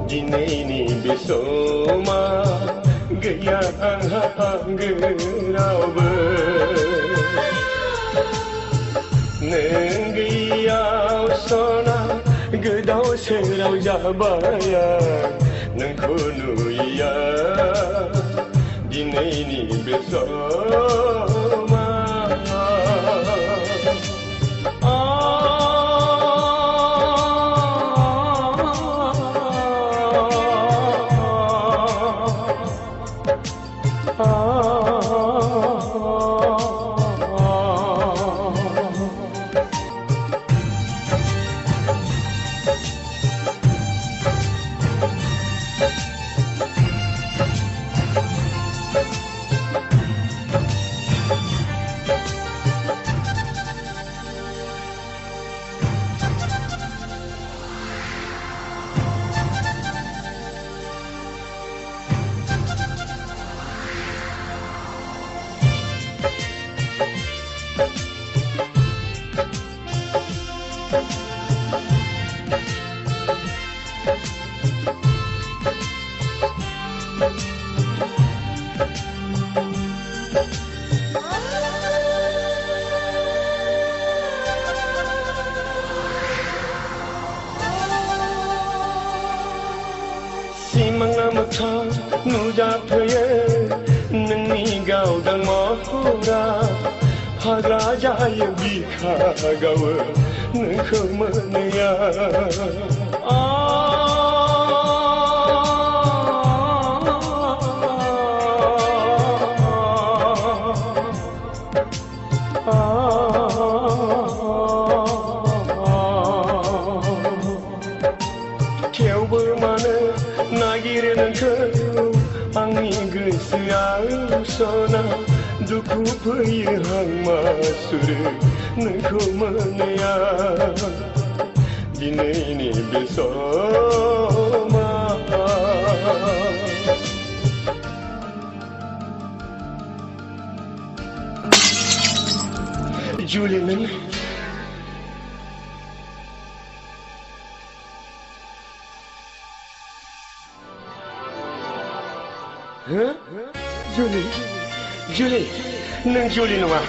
Dineni besoma gaya anggerau ber Nenggiyau sona gedau serau jabaya Nengkono iya dineni besoma Simangamata nujapaya nani gaudang mahura hagra jaya bika gawa nangkamanaya Nagir nengkau angin gesau sana duku payahang masur nengkau menaya dina ini bersama Julian Huh? Julie, nang Julie nawa.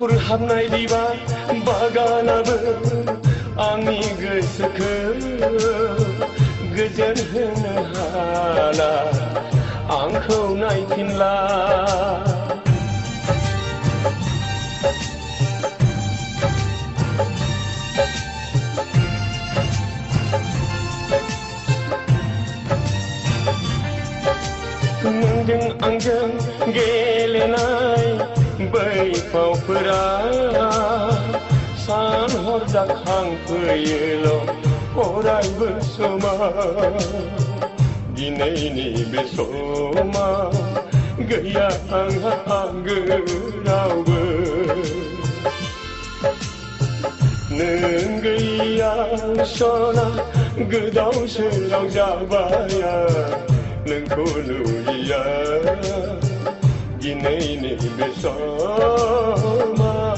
Purham nai diba bagana ber, angi geseke, gejar hala, angkau nai kinla. Nang angjang gelenai bai pau pera san hordak hang peyelo orai bersama dina ini besoma gaya anggerau ber nenggayau sona gedau serau jabaya nengkono iya dina ini bersama